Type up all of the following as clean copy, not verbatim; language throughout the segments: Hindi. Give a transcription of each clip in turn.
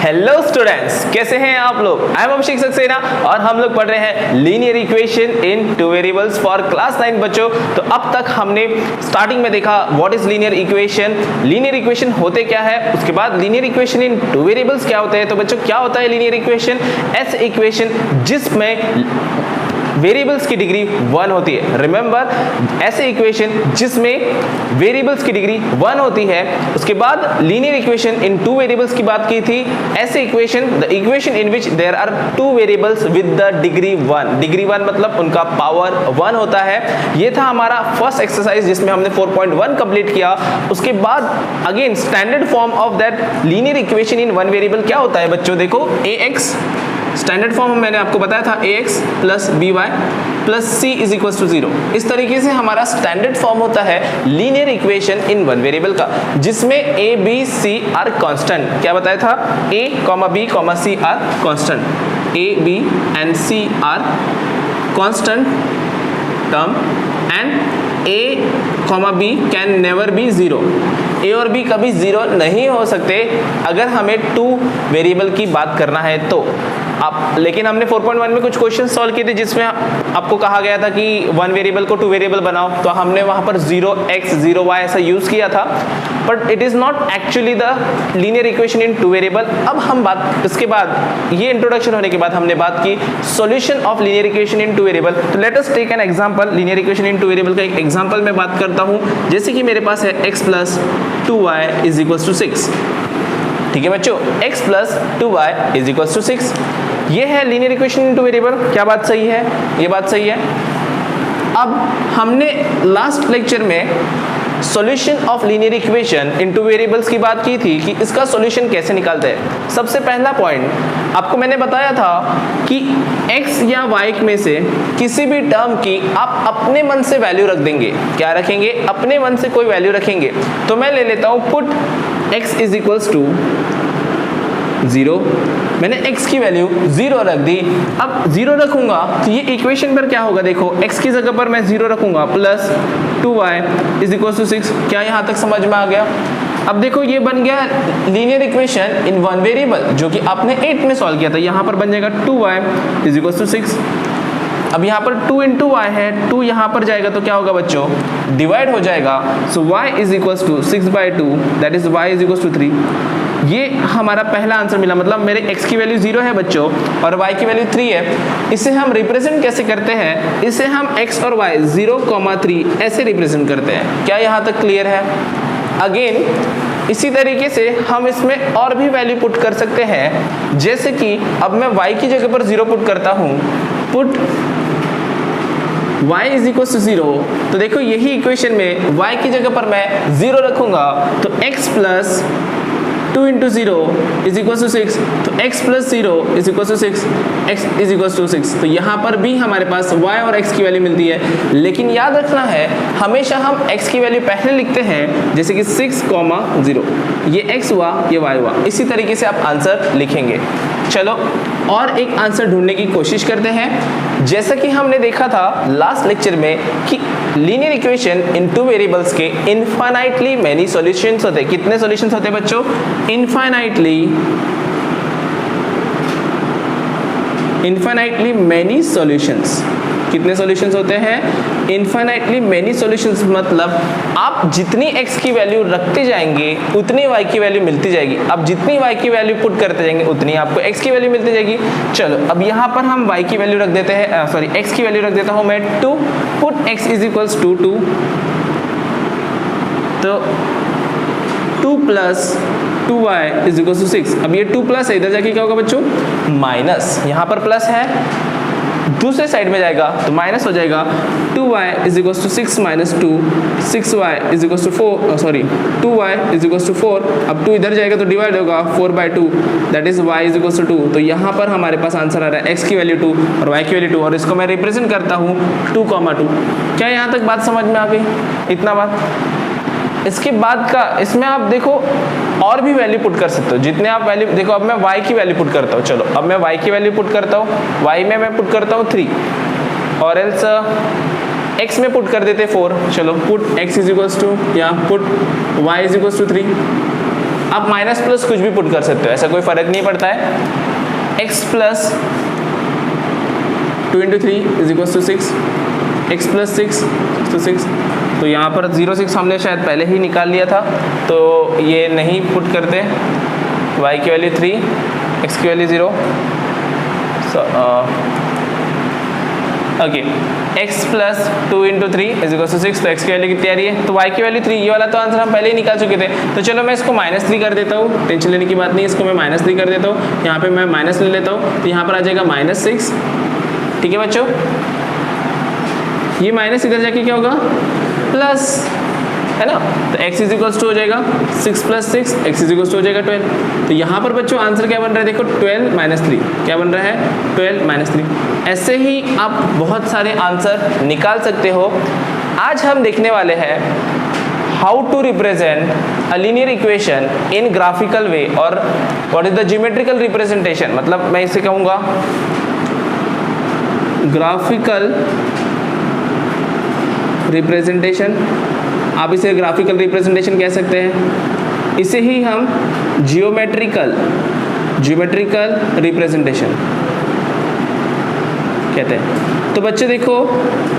हेलो स्टूडेंट्स, कैसे हैं आप लोग। आई एम अभिषेक सक्सेना और हम लोग पढ़ रहे हैं linear equation in two variables for class 9 बच्चों। तो अब तक हमने स्टार्टिंग में देखा व्हाट इज लीनियर इक्वेशन होते क्या है, उसके बाद linear equation in two variables क्या होते हैं। तो बच्चों क्या होता है लीनियर इक्वेशन? ऐसे इक्वेशन जिसमें वेरिएबल्स की डिग्री 1 होती है। रिमेंबर, ऐसे इक्वेशन जिसमें वेरिएबल्स की डिग्री 1 होती है। उसके बाद linear equation in two variables की बात की थी। ऐसे equation, the equation in which there are two variables with the degree 1। Degree 1 मतलब उनका पावर 1 होता है। ये था हमारा फर्स्ट एक्सरसाइज जिसमें हमने 4.1 कंप्लीट किया। उसके बाद again standard form of that linear equation in one variable क्या होता है बच्चों? देखो, ax स्टैंडर्ड फॉर्म मैंने आपको बताया था ax plus by plus c is equal to 0। इस तरीके से हमारा स्टैंडर्ड फॉर्म होता है linear equation in one variable का, जिसमें a b c are constant. क्या बताया था? a, b, c are constant. a b and c are constant term and a, b can never be 0। a और b कभी 0 नहीं हो सकते अगर हमें टू वेरिएबल की बात करना है तो। आप लेकिन हमने 4.1 में कुछ क्वेश्चन सॉल्व किए थे जिसमें आपको कहा गया था कि वन वेरिएबल को टू वेरिएबल बनाओ, तो हमने वहां पर 0x 0y ऐसा यूज किया था, but it is not actually the linear equation in two variable. अब हम बात, इसके बाद ये इंट्रोडक्शन होने के बाद हमने बात की solution of linear equation in two variable. तो let us take an example. Linear equation in two variable का एक एग्जांपल मैं बात करता हूं, जैसे कि मेरे पास है x plus 2y is equal to 6। ठीक है बच्चों, x plus 2y is equal to 6। ये है linear equation in two variable. क्या बात सही है? ये बात सही है। अब हमने लास्ट लेक्चर में solution of linear equation in two variables की बात की थी कि इसका सॉल्यूशन कैसे निकालते हैं। सबसे पहला पॉइंट आपको मैंने बताया था कि x या y में से किसी भी टर्म की आप अपने मन से वैल्यू रख देंगे। क्या रखेंगे? अपने मन से कोई वैल्यू रखेंगे। तो मैं ले लेता हूं put x is equals to 0। मैंने x की वैल्यू 0 रख दी। अब 0 रखूंगा तो ये इक्वेशन पर क्या होगा? देखो, x की जगह पर मैं 0 रखूंगा plus 2y is equal to 6। क्या यहाँ तक समझ में आ गया? अब देखो, ये बन गया linear equation in one variable जो कि आपने 8 में सॉल्व किया था। यहाँ पर बन जाएगा 2y इज इक्वल टू 6। अब यहाँ पर 2 इंटू वाई है, 2 यहाँ पर जाएगा तो क्या होगा बच्चों? डिवाइड हो जाएगा। So y is equal to 6/2 that is y is equal to 3। ये हमारा पहला आंसर मिला। मतलब मेरे x की वैल्यू 0 है बच्चों और y की वैल्यू 3 है। इसे हम रिप्रेजेंट कैसे करते हैं? इसे हम x और y 0,3 ऐसे रिप्रेजेंट करते हैं। क्या यहाँ तक क्लियर है? अगेन इसी तरीके से हम इसमें और भी वैल्यू पुट कर सकते हैं, जैसे कि अब मैं y की जगह पर 0 पुट करता हूँ। Put y is equal to 0। तो देखो, यही इक्वेशन में y की जगह पर मैं 0 रखूंगा तो x plus 2 into 0 is equal to 6। तो x plus 0 is equal to 6, x is equal to 6। तो यहाँ पर भी हमारे पास y और x की वैल्यू मिलती है। लेकिन याद रखना है, हमेशा हम x की वैल्यू पहले लिखते हैं, जैसे कि 6,0। ये x हुआ, ये y हुआ। इसी तरीके से आप आंसर लिखेंगे। चलो और एक आंसर ढूंढने की कोशिश करते हैं। जैसा कि हमने देखा था लास्ट लेक्चर में कि linear equation in two variables के इनफाइनाइटली मेनी सॉल्यूशंस होते हैं। कितने सॉल्यूशंस होते हैं बच्चों? Infinitely many solutions. कितने सॉल्यूशंस होते हैं? Infinitely many solutions. मतलब आप जितनी x की वैल्यू रखते जाएंगे उतनी y की वैल्यू मिलती जाएगी। अब जितनी y की वैल्यू पुट करते जाएंगे उतनी आपको x की वैल्यू मिलती जाएगी। चलो अब यहाँ पर हम y की वैल्यू रख देते हैं, सॉरी x की वैल्यू रख देता हूँ मैं 2। Put x is equals to 2। तो 2 plus 2y is equal to 6। अब ये 2 प्लस है, इधर जाके क्या होगा बच्चों? माइनस। यहाँ पर प्लस है, दूसरे साइड में जाएगा तो माइनस हो जाएगा। 2y is equal to 6 minus 2, 6y is equal to 4, sorry 2y is equal to 4। अब 2 इधर जाएगा तो डिवाइड होगा 4/2 that is y is equal to 2। तो यहाँ पर हमारे पास आंसर आ रहा है x की वैल्यू 2 और y की वैल्यू 2, और इसको मैं रिप्रेजेंट करता हूँ 2,2। क्या यहाँ तक बात समझ में आ गई? इतना बात। इसके बाद का इसमें आप देखो और भी वैल्यू पुट कर सकते हो, जितने आप वैल्यू देखो। अब मैं y की वैल्यू पुट करता हूँ। चलो अब मैं y की वैल्यू पुट करता हूँ। y में मैं पुट करता हूँ 3 और एल्स x में पुट कर देते 4। चलो put x is equals to या put y is equals to 3। आप माइनस प्लस कुछ भी पुट कर सकते हो, ऐसा कोई फर्क नहीं पड़ता है। x प्लस 2 × 3 = 6, x प्लस 6 तो 6, तो यहाँ पर 0 6 हमने शायद पहले ही निकाल लिया था, तो ये नहीं पुट करते। y की वैल्यू 3, x की वैल्यू 0, ओके x प्लस 2 × 3 = 6, तो x की वैल्यू कितनी आ रही है, तो y की वैल्यू 3, ये वाला तो आंसर हम पहले ही निकाल चुके थे। तो चलो मैं इसको -3 कर देता हूँ, टेंशन लेने की बात नहीं, इसको मैं -3 कर देता हूँ, यहाँ पे मैं माइनस ले लेता हूँ, तो यहाँ पर आ जाएगा -6, ठीक है बच्चों। ये माइनस इधर जाके क्या होगा, प्लस, है ना, तो x = हो जाएगा 6 + 6, x = हो जाएगा 12। तो यहाँ पर बच्चों आंसर क्या बन रहा है, देखो 12 - 3, क्या बन रहा है, 12 - 3। ऐसे ही आप बहुत सारे आंसर निकाल सकते हो। आज हम देखने वाले हैं how to represent a linear equation in graphical way, और what is the geometrical representation, मतलब मैं इसे कहूँगा ग्राफिकल रिप्रेजेंटेशन, आप इसे ग्राफिकल रिप्रेजेंटेशन कह सकते हैं, इसे ही हम ज्योमेट्रिकल रिप्रेजेंटेशन कहते हैं। तो बच्चे देखो,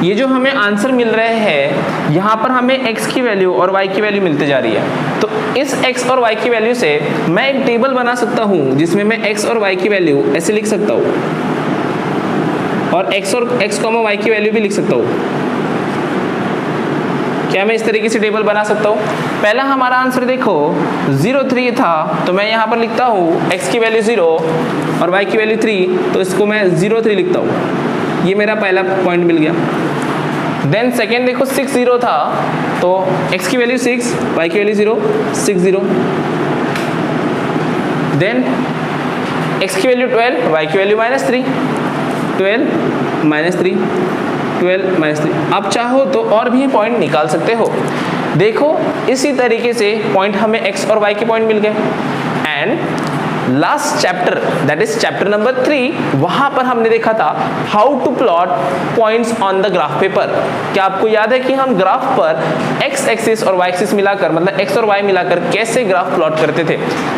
ये जो हमें आंसर मिल रहे हैं, यहाँ पर हमें x की वैल्यू और y की वैल्यू मिलते जा रही है। तो इस x और y की वैल्यू से मैं एक टेबल बना सकता हूँ जिसमें मैं x और y की वैल्यू ऐसे लिख सकता हूँ, और x और x, y की वैल्यू भी लिख सकता हूँ। क्या मैं इस तरीके से टेबल बना सकता हूँ? पहला हमारा आंसर देखो 0 3 था, तो मैं यहाँ पर लिखता हूँ x की वैल्यू 0 और y की वैल्यू 3, तो इसको मैं 0 3 लिखता हूँ। ये मेरा पहला पॉइंट मिल गया। देन सेकेंड देखो 6 0 था, तो x की वैल्यू 6, y की वैल्यू 0, 6 0। देन x की वैल्यू 12, y की वैल्यू -3, 12 -3, 12 -3। आप चाहो तो और भी पॉइंट निकाल सकते हो। देखो इसी तरीके से पॉइंट हमें x और y के पॉइंट मिल गए। And last chapter, that is chapter number 3, वहां पर हमने देखा था how to plot points on the graph paper. क्या आपको याद है कि हम ग्राफ पर x एक्सिस और y एक्सिस मिलाकर, मतलब x और y मिलाकर कैसे ग्राफ प्लॉट करते थे?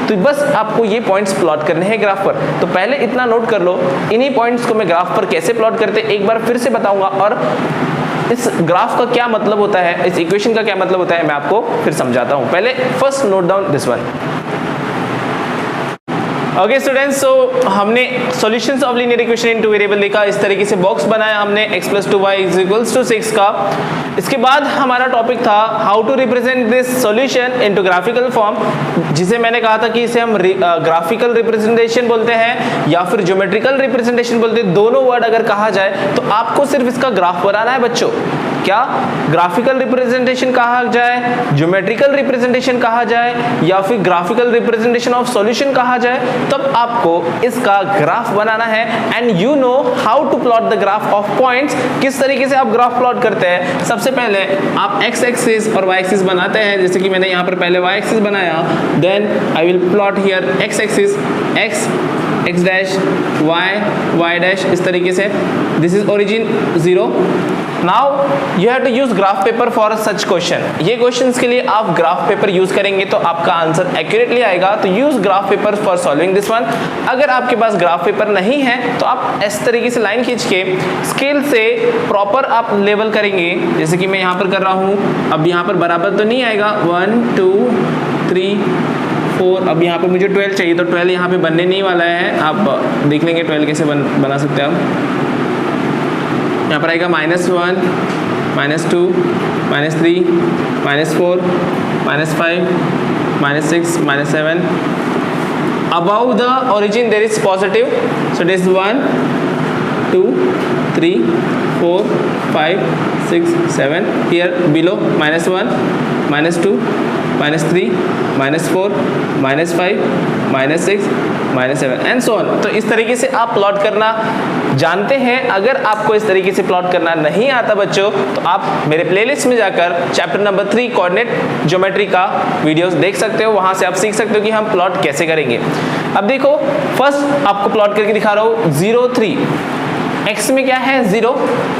तो बस आपको ये पॉइंट्स प्लॉट करने हैं ग्राफ पर। तो पहले इतना नोट कर लो, इन्हीं पॉइंट्स को मैं ग्राफ पर कैसे प्लॉट करते एक बार फिर से बताऊंगा, और इस ग्राफ का क्या मतलब होता है, इस इक्वेशन का क्या मतलब होता है, मैं आपको फिर समझाता हूं। पहले first note down this one. Okay students, so हमने solutions of linear equation in two variable देखा। इस तरीके से बॉक्स बनाया हमने x + 2y = 6 का। इसके बाद हमारा टॉपिक था how to represent this solution into graphical form, जिसे मैंने कहा था कि इसे हम ग्राफिकल रिप्रेजेंटेशन बोलते हैं या फिर ज्योमेट्रिकल रिप्रेजेंटेशन बोलते हैं। दोनों वर्ड अगर कहा जाए तो आपको सिर्फ इसका ग्राफ बनाना है बच्चों। क्या ग्राफिकल रिप्रेजेंटेशन कहा जाए, ज्योमेट्रिकल रिप्रेजेंटेशन कहा जाए, या फिर ग्राफिकल रिप्रेजेंटेशन ऑफ सॉल्यूशन कहा जाए, तब आपको इसका ग्राफ बनाना है। And you know how to plot the graph of points. किस तरीके से आप ग्राफ प्लॉट करते हैं? सबसे पहले आप x एक्सिस और y एक्सिस बनाते हैं, जैसे कि मैंने यहाँ पर पहले y एक्सिस बनाया। Then I will plot here x axis, x dash, y dash, इस तरीके से। This is origin 0। Now you have to use graph paper for such question. ये क्वेश्चंस के लिए आप ग्राफ पेपर यूज करेंगे तो आपका आंसर एक्यूरेटली आएगा। तो use graph paper for solving this one. अगर आपके पास ग्राफ पेपर नहीं है तो आप इस तरीके से लाइन खींच के स्केल से प्रॉपर आप लेवल करेंगे, जैसे कि मैं यहाँ पर कर रहा हूँ। अब यहाँ पर बराबर तो नहीं आएगा, 1 2 3 4। अब यहाँ पर मुझे 12 चाहिए, तो 12 यहाँ पे बनने नहीं वाला है। आप देख लेंगे 12 कैसे बना सकते हैं आप। यहाँ पर आएगा -1 -2 -3 -4 -5 -6 -7। Above the origin there is positive, so this is 1 2 3 4 5 6 7। Here below -1 -2 -3 -4 -5 -6 -7 and so on. तो इस तरीके से आप प्लॉट करना जानते हैं। अगर आपको इस तरीके से प्लॉट करना नहीं आता बच्चों, तो आप मेरे प्लेलिस्ट में जाकर चैप्टर नंबर 3 कोऑर्डिनेट ज्योमेट्री का वीडियोस देख सकते हो। वहां से आप सीख सकते हो कि हम प्लॉट कैसे करेंगे। अब देखो, फर्स्ट आपको प्लॉट करके दिखा रहा हूँ 0 3। x में क्या है 0,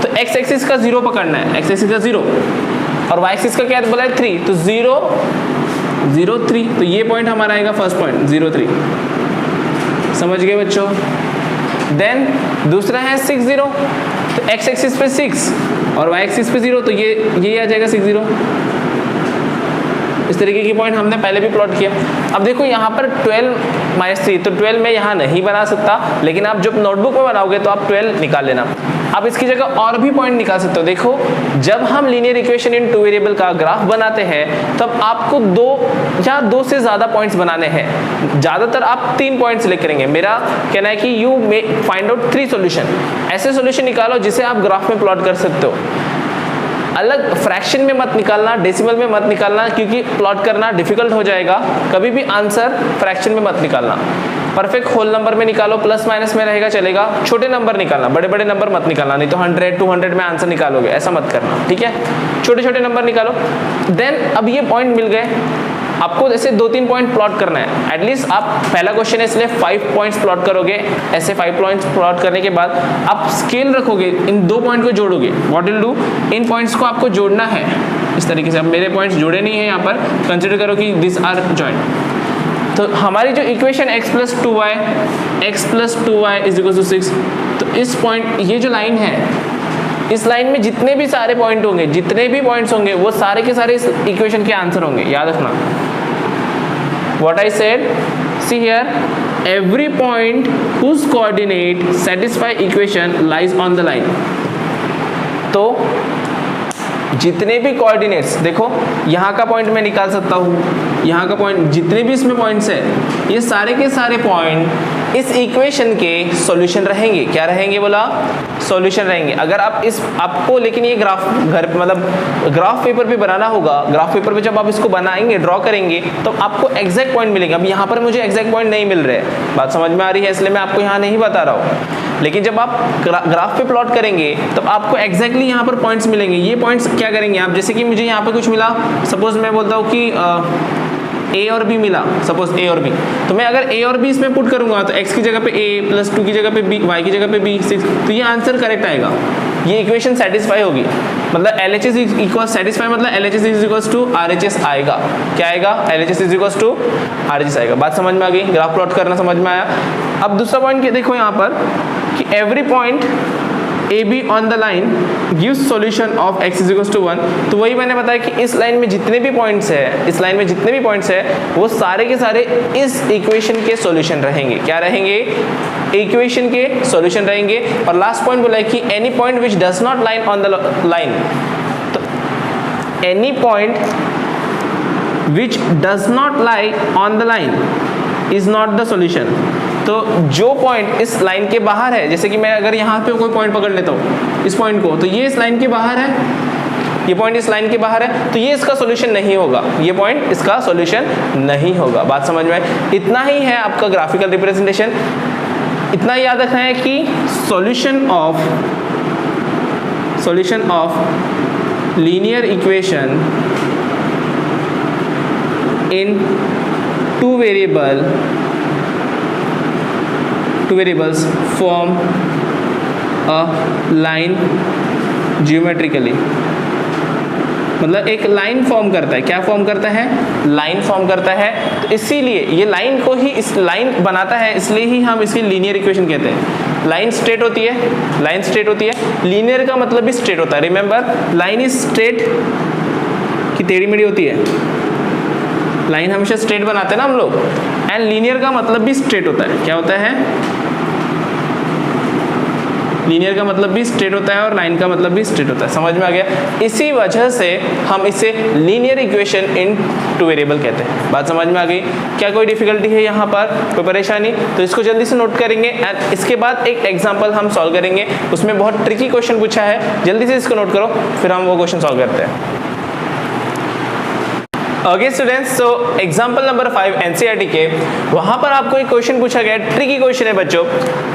तो x एक्सिस का 0 पकड़ना है, x एक्सिस का 0, और y एक्सिस का क्या बोला है 3। तो 0 0.03, तो ये पॉइंट हमारा आएगा फर्स्ट पॉइंट 0.3, समझ गए बच्चों। देन दूसरा है 60, तो x एक्सिस पे 6 और y एक्सिस पे 0, तो ये आ जाएगा 60। इस तरीके की पॉइंट हमने पहले भी प्लॉट किया। अब देखो यहाँ पर 12-3, तो 12 मैं यहाँ नहीं बना सकता, लेकिन आप जब नोटबुक में बनाओगे तो आप 12 निकाल लेना। आप इसकी जगह और भी पॉइंट निकाल सकते हो। देखो जब हम linear equation in two variable का ग्राफ बनाते हैं तब आपको 2 या 2 से ज़्यादा पॉइंट्स बनाने हैं। ज़्यादातर आप 3 पॉइंट्स लेकर करेंगे। मेरा कहना है कि you may find out 3 solution. ऐसे सॉल्यूशन निकालो जिसे आप ग्राफ में प्लॉट कर सकते हो। अलग फ्रैक्शन में मत निकालना, डेसिमल में मत निकालना, क्योंकि प्लॉट करना डिफिकल्ट हो जाएगा। कभी भी आंसर फ्रैक्शन में मत निकालना। परफेक्ट होल नंबर में निकालो, प्लस माइनस में रहेगा चलेगा। छोटे नंबर निकालना, बड़े बड़े नंबर मत निकालना, नहीं तो 100-200 में आंसर निकालोगे, ऐसा मत करना, ठीक है। छोटे छोटे नंबर निकालो। देन अब ये पॉइंट मिल गए, आपको जैसे 2-3 पॉइंट प्लॉट करना है। एटलीस्ट आप पहला क्वेश्चन है इसलिए 5 पॉइंट्स प्लॉट करोगे। ऐसे 5 पॉइंट्स प्लॉट करने के बाद आप स्केल रखोगे, इन 2 पॉइंट को जोड़ोगे। व्हाट विल डू, इन पॉइंट्स को आपको जोड़ना है इस तरीके से। अब मेरे पॉइंट्स जुड़े नहीं है यहाँ पर, कंसिडर करो कि दिस आर जॉइंट। तो हमारी जो इक्वेशन x + 2y = 6, तो इस पॉइंट, ये जो लाइन है, इस लाइन में जितने भी सारे पॉइंट होंगे, जितने भी पॉइंट्स होंगे, वो सारे के सारे इस इक्वेशन के आंसर होंगे, याद रखना। What I said, see here, every point whose coordinate satisfy equation lies on the line. तो जितने भी कोऑर्डिनेट्स, देखो यहाँ का पॉइंट मैं निकाल सकता हूँ, यहाँ का पॉइंट, जितने भी इसमें पॉइंट्स है, ये सारे के सारे पॉइंट इस इक्वेशन के सॉल्यूशन रहेंगे। क्या रहेंगे बोला, सॉल्यूशन रहेंगे। अगर आप आपको लेकिन ये ग्राफ मतलब ग्राफ पेपर पे बनाना होगा। ग्राफ पेपर पे जब आप इसको बनाएंगे, ड्रॉ करेंगे, तो आपको एग्जैक्ट पॉइंट मिलेंगे। अब यहाँ पर मुझे एग्जैक्ट पॉइंट नहीं मिल रहे, बात समझ में आ रही है, इसलिए मैं आपको यहाँ नहीं बता रहा हूँ। लेकिन जब आप ग्राफ पे प्लॉट करेंगे तब आपको एग्जैक्टली यहाँ पर पॉइंट्स मिलेंगे। ये पॉइंट्स क्या करेंगे आप, जैसे कि मुझे यहाँ पे कुछ मिला, सपोज मैं बोलता हूँ कि A और B मिला, सपोज A और B, तो मैं अगर A और B इसमें पुट करूंगा तो x की जगह पे A, +2 की जगह पे B, y की जगह पे B, 6, तो ये आंसर करेक्ट आएगा। ये इक्वेशन सेटिस्फाई होगी, मतलब LHS इक्वल सेटिस्फाई, मतलब LHS = RHS आएगा। क्या आएगा, LHS = RHS आएगा। बात समझ में आ गई, ग्राफ प्लॉट करना समझ में आया। अब दूसरा पॉइंट देखो यहाँ पर कि every point AB on the line gives solution of x = 1। तो वही मैंने बताया कि इस लाइन में जितने भी पॉइंट्स है, इस लाइन में जितने भी पॉइंट्स है, वो सारे के सारे इस इक्वेशन के सॉल्यूशन रहेंगे। क्या रहेंगे, इक्वेशन के सॉल्यूशन रहेंगे। और लास्ट पॉइंट बोला है कि any point which does not line on the line, तो any point which does not lie on the line is not the solution. तो जो पॉइंट इस लाइन के बाहर है, जैसे कि मैं अगर यहाँ पे कोई पॉइंट पकड़ लेता हूँ इस पॉइंट को, तो ये इस लाइन के बाहर है, ये पॉइंट इस लाइन के बाहर है, तो ये इसका सॉल्यूशन नहीं होगा, ये पॉइंट इसका सॉल्यूशन नहीं होगा। बात समझ में आई। इतना ही है आपका ग्राफिकल रिप्रेजेंटेशन। इतना याद रखना है कि solution of linear equation in two variables form a line geometrically, मतलब एक लाइन फॉर्म करता है। क्या फॉर्म करता है, लाइन फॉर्म करता है। तो इसीलिए ये लाइन को ही, इस लाइन बनाता है, इसलिए ही हम इसकी लीनियर इक्वेशन कहते हैं। लाइन स्ट्रेट होती है, लाइन स्ट्रेट होती है, लीनियर का मतलब भी स्ट्रेट होता है। रिमेंबर, लाइन इज स्ट्रेट कि टेढ़ी मेढ़ी होती है। लाइन हमेशा स्ट्रेट बनाते हैं ना हम लोग, एंड लीनियर का मतलब भी स्ट्रेट होता है। क्या होता है, लीनियर का मतलब भी स्ट्रेट होता है और लाइन का मतलब भी स्ट्रेट होता है। समझ में आ गया। इसी वजह से हम इसे linear equation in two variable कहते हैं। बात समझ में आ गई। क्या कोई डिफिकल्टी है यहाँ पर, कोई परेशानी, तो इसको जल्दी से नोट करेंगे एंड इसके बाद एक एग्जाम्पल हम सॉल्व करेंगे। उसमें बहुत ट्रिकी क्वेश्चन पूछा है, जल्दी से इसको नोट करो, फिर हम वो क्वेश्चन सॉल्व करते हैं। Okay students, so example number 5 NCERT के, वहां पर आपको एक क्वेश्चन पूछा गया, ट्रिकी क्वेश्चन है बच्चों।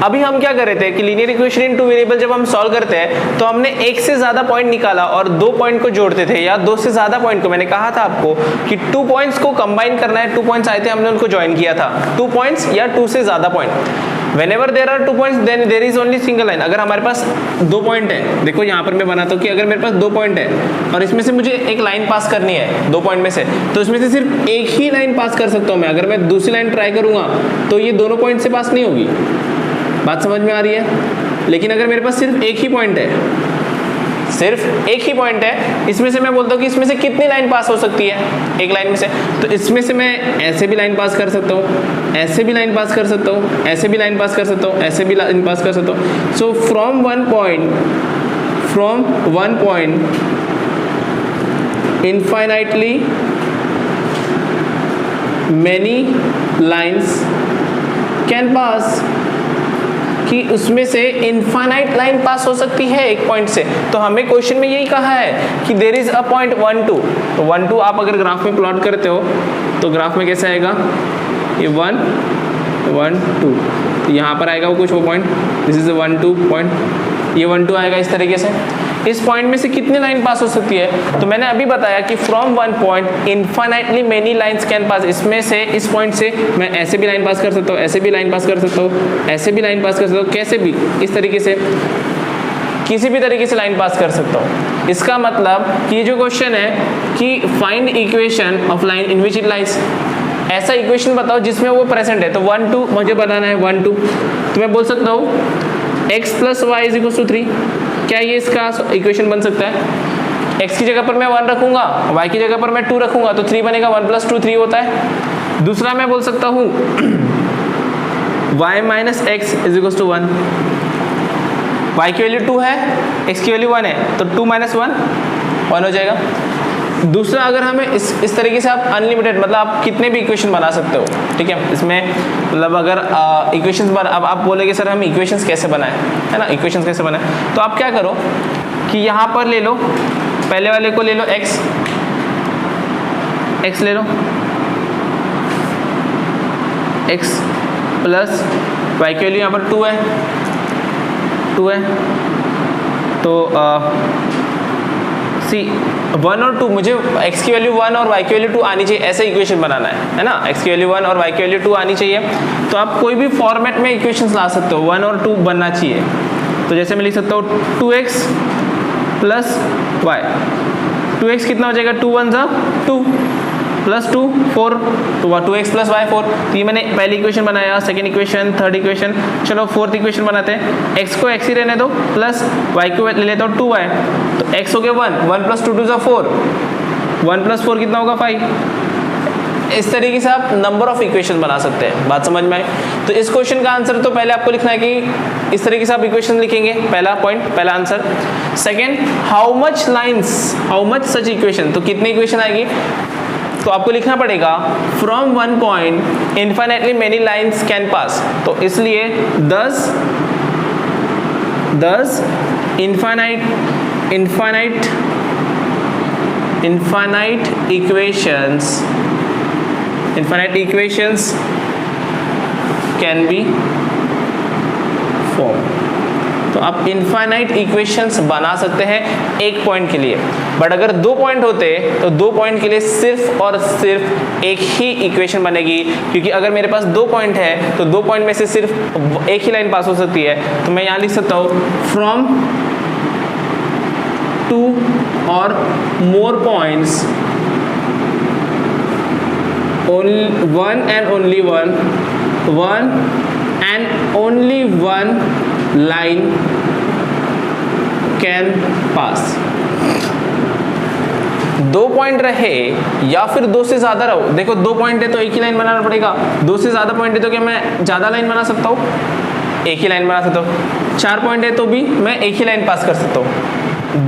अभी हम क्या कर रहे थे कि linear equation in two variable जब हम सॉल्व करते हैं तो हमने एक से ज्यादा पॉइंट निकाला और 2 पॉइंट को जोड़ते थे, या 2 से ज्यादा पॉइंट को। मैंने कहा था आपको कि 2 पॉइंट्स को कंबाइन करना है, 2 पॉइंट्स आए थे, हमने उनको ज्वाइन किया था। 2 पॉइंट्स या 2 से ज्यादा point. Whenever there are 2 points then there is only single line. अगर हमारे पास 2 पॉइंट है, देखो यहाँ पर मैं बनाता हूँ कि अगर मेरे पास 2 पॉइंट है और इसमें से मुझे एक लाइन पास करनी है 2 पॉइंट में से, तो इसमें से सिर्फ एक ही लाइन पास कर सकता हूँ मैं। अगर मैं दूसरी लाइन ट्राई करूंगा तो ये दोनों पॉइंट से पास नहीं होगी। बात समझ में आ रही है? लेकिन अगर मेरे पास सिर्फ एक ही पॉइंट है, सिर्फ एक ही पॉइंट है, इसमें से मैं बोलता हूँ कि इसमें से कितनी लाइन पास हो सकती है एक लाइन में से, तो इसमें से मैं ऐसे भी लाइन पास कर सकता हूँ, ऐसे भी लाइन पास कर सकता हूँ, ऐसे भी लाइन पास कर सकता हूँ, ऐसे भी लाइन पास कर सकता हूँ। So from one point infinitely many lines can pass, कि उसमें से इनफाइनाइट लाइन पास हो सकती है एक पॉइंट से। तो हमें क्वेश्चन में यही कहा है कि देयर इज अ पॉइंट 1 2। तो 1 2 आप अगर ग्राफ में प्लॉट करते हो तो ग्राफ में कैसे आएगा, ये 1 1 2, तो यहाँ पर आएगा वो कुछ वो पॉइंट, दिस इज 1 2 पॉइंट, ये 1 2 आएगा इस तरीके से। इस पॉइंट में से कितनी लाइन पास हो सकती है, तो मैंने अभी बताया कि from one point infinitely many lines can pass. इसमें से इस पॉइंट से मैं ऐसे भी लाइन पास कर सकता हूँ, ऐसे भी लाइन पास कर सकता हूँ, ऐसे भी लाइन पास कर सकता हूँ, कैसे भी, इस तरीके से किसी भी तरीके से लाइन पास कर सकता हूँ। इसका मतलब कि ये जो क्वेश्चन है कि find equation of line in which it lies, ऐसा इक्वेशन बताओ जिसमें वो प्रेजेंट है। तो 1 2 मुझे बनाना है 1 2, तो मैं बोल सकता हूँ x + y = 3। क्या ये इसका इक्वेशन बन सकता है? x की जगह पर मैं 1 रखूंगा, y की जगह पर मैं 2 रखूंगा, तो 3 बनेगा, 1 + 2 3 होता है। दूसरा मैं बोल सकता हूँ y - x = 1। y की वैल्यू 2 है, x की वैल्यू 1 है, तो 2 - 1 1 हो जाएगा। दूसरा, अगर हमें इस तरीके से आप अनलिमिटेड, मतलब आप कितने भी इक्वेशन बना सकते हो, ठीक है। इसमें मतलब अगर इक्वेशंस अब आप बोलेंगे सर हम इक्वेशंस कैसे बनाएं, है ना, इक्वेशंस कैसे बनाएं, तो आप क्या करो कि यहाँ पर ले लो, पहले वाले को ले लो x ले लो, x प्लस y की वैल्यू यहाँ पर 2 है, तो सी 1 और 2, मुझे x की वैल्यू 1 और y की वैल्यू 2 आनी चाहिए, ऐसे इक्वेशन बनाना है ना। x की वैल्यू 1 और y की वैल्यू 2 आनी चाहिए। तो आप कोई भी फॉर्मेट में इक्वेशंस ला सकते हो, 1 और 2 बनना चाहिए। तो जैसे मैं लिख सकता हूँ 2x + y, 2x कितना हो जाएगा, 2 1 = 2 + 2 4, तो 2x + y 4। तो ये मैंने पहली इक्वेशन बनाया, सेकंड इक्वेशन, थर्ड इक्वेशन। चलो फोर्थ इक्वेशन बनाते हैं। x को x ही रहने दो, प्लस y को ले लेता हूँ 2y, तो x हो गया 1 1 + 2 2 = 4, 1 + 4 कितना होगा 5। इस तरीके से आप नंबर ऑफ इक्वेशन बना सकते हैं। बात समझ में आई? तो इस क्वेश्चन का आंसर तो पहले आपको लिखना है कि इस तरीके से आप इक्वेशन लिखेंगे, पहला पॉइंट, पहला answer. Second, how much lines, how much such equation, तो कितनी इक्वेशन आएगी, तो आपको लिखना पड़ेगा from one point infinitely many lines can pass. तो इसलिए 10 infinite equations can be formed। तो आप इनफाइनाइट इक्वेशंस बना सकते हैं एक पॉइंट के लिए, बट अगर 2 पॉइंट होते तो 2 पॉइंट के लिए सिर्फ और सिर्फ एक ही इक्वेशन बनेगी, क्योंकि अगर मेरे पास 2 पॉइंट है तो 2 पॉइंट में से सिर्फ एक ही लाइन पास हो सकती है। तो मैं यहाँ लिख सकता हूँ from 2 or more points, one and only one line can pass। 2 point रहे या फिर 2 से ज्यादा रहो, देखो 2 पॉइंट है तो एक ही लाइन बनाना पड़ेगा, 2 से ज्यादा पॉइंट है तो क्या मैं ज्यादा लाइन बना सकता हूँ, एक ही लाइन बना सकता हूँ। 4 पॉइंट है तो भी मैं एक ही लाइन पास कर सकता हूँ।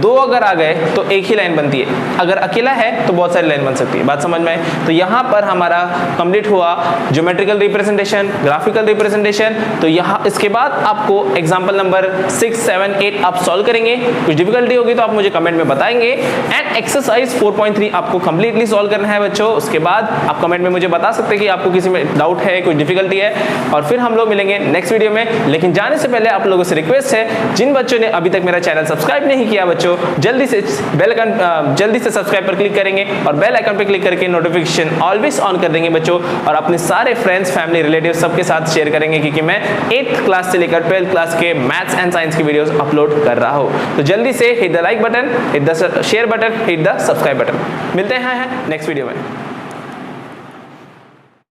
2 अगर आ गए तो एक ही लाइन बनती है, अगर अकेला है तो बहुत सारी लाइन बन सकती है। बात समझ में आए? तो यहाँ पर हमारा कंप्लीट हुआ ज्योमेट्रिकल रिप्रेजेंटेशन, ग्राफिकल रिप्रेजेंटेशन। तो यहाँ इसके बाद आपको एग्जांपल नंबर 6 7 8 आप सॉल्व करेंगे। कुछ डिफिकल्टी होगी तो आप मुझे कमेंट में बताएंगे। एंड एक्सरसाइज 4.3 आपको कंप्लीटली सॉल्व करना है बच्चों। उसके बाद आप कमेंट में मुझे बता सकते हैं कि आपको किसी में डाउट है, कुछ डिफिकल्टी है, और फिर हम लोग मिलेंगे नेक्स्ट वीडियो में। लेकिन जाने से पहले आप लोगों से रिक्वेस्ट है, जिन बच्चों ने अभी तक मेरा चैनल सब्सक्राइब नहीं किया बच्चों, जल्दी से सब्सक्राइब पर क्लिक करेंगे और बेल आइकन पर क्लिक करके नोटिफिकेशन ऑलवेज ऑन कर देंगे बच्चों, और अपने सारे फ्रेंड्स, फैमिली, रिलेटिव सबके साथ शेयर करेंगे, क्योंकि मैं 8th क्लास से लेकर 12th क्लास के मैथ्स एंड साइंस की वीडियोस अपलोड कर रहा हूं। तो जल्दी से hit the like button, hit the share button, hit the subscribe button. मिलते हैं नेक्स्ट वीडियो में।